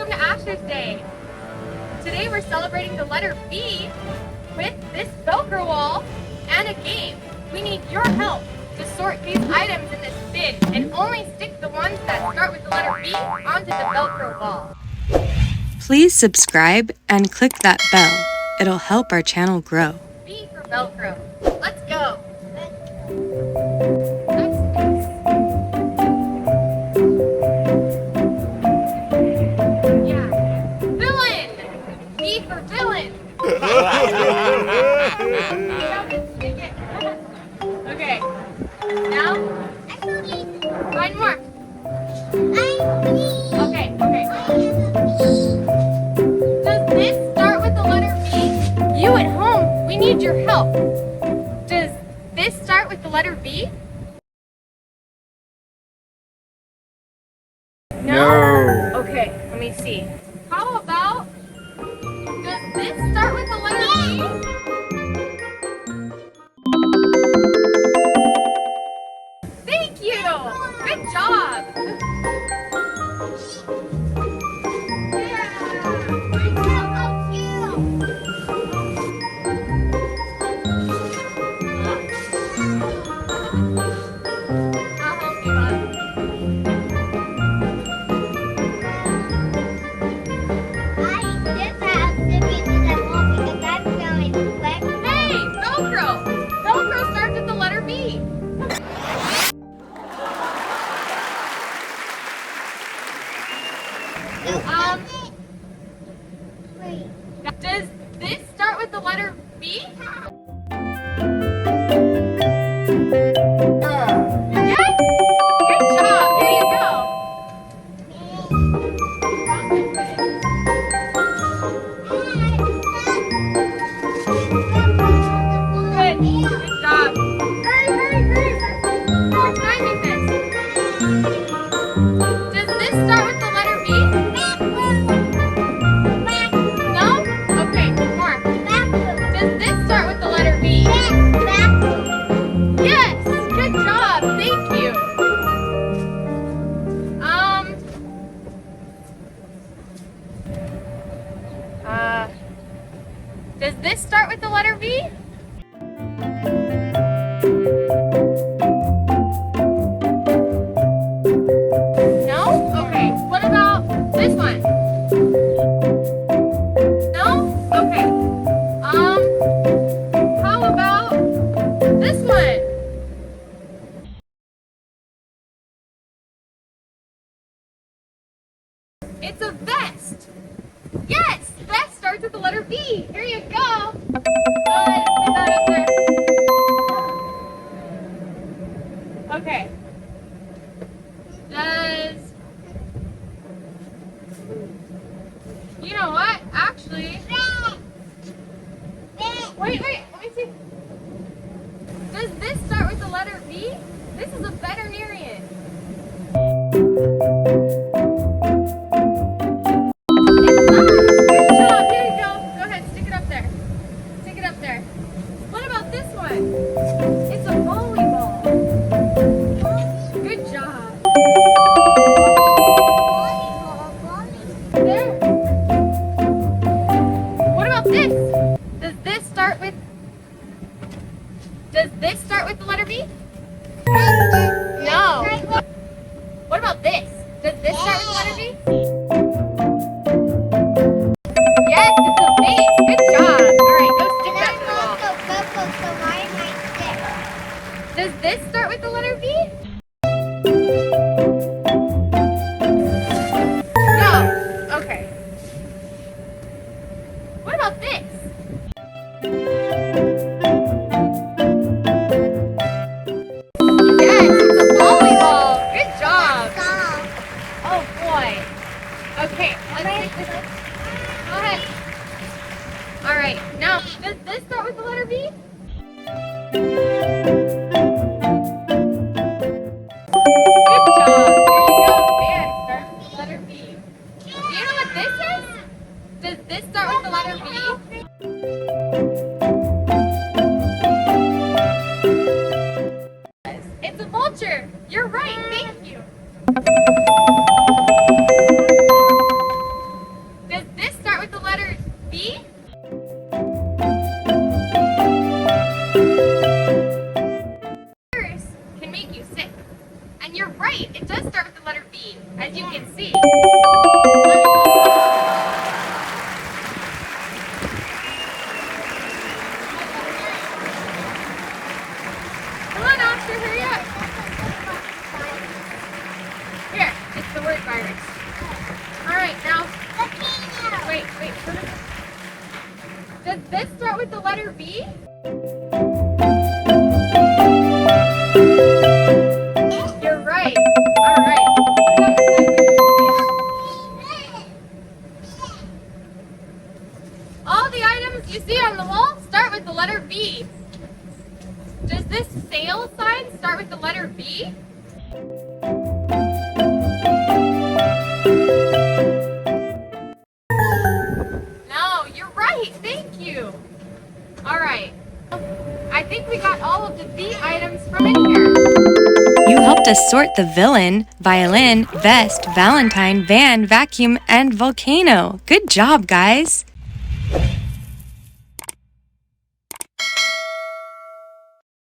welcome to Asher's Day. Today we're celebrating the letter V with this Velcro wall and a game. We need your help to sort these items in this bin and only stick the ones that start with the letter V onto the Velcro wall. Please subscribe and click that bell. It'll help our channel grow. V for Velcro. Let's go. Okay, now find more. Okay. Does this start with the letter V? You at home, we need your help. Does this start with the letter V? No? Okay, let me see. How about, does this start with the letter V? Thank you! Good job! Does this start with the letter B? Yes! Good job! Here you go! Good! Good job! Hurry! We're timing this! Does this start with the letter B? Does this start with the letter V? No? Okay. What about this one? No? Okay. How about this one? It's a vest. Yes, vest starts with the letter V. Here you go. Put that up there. Okay. You know what? Actually. Wait. Let me see. Does this start with the letter V? This is a veterinarian. What about this one? It's a volleyball. Good job. There. What about this? Does this start with the letter V? No. What about this? Does this start with the letter V? Yes, it's a vase. Good job. All right, go stick that to the wall. Does this start with the letter V? No. Okay. What about this? Yes, it's a volleyball. Good job. Oh boy. Okay, let's take this. Go ahead. All right, now, does this start with the letter V? Good job. Here you go. Man, starts with the letter V. Do you know what this is? Does this start with the letter V? It's a vulture. You're right. Thank you. as you can see. Come on, Oscar, hurry up. Here, it's the word virus. All right, now, wait. Does this start with the letter V? You're right. All right. All the items you see on the wall start with the letter V. Does this sale sign start with the letter V? No, you're right. Thank you. All right. I think we got all of the V items from in here. You helped us sort the villain, violin, vest, valentine, van, vacuum, and volcano. Good job, guys!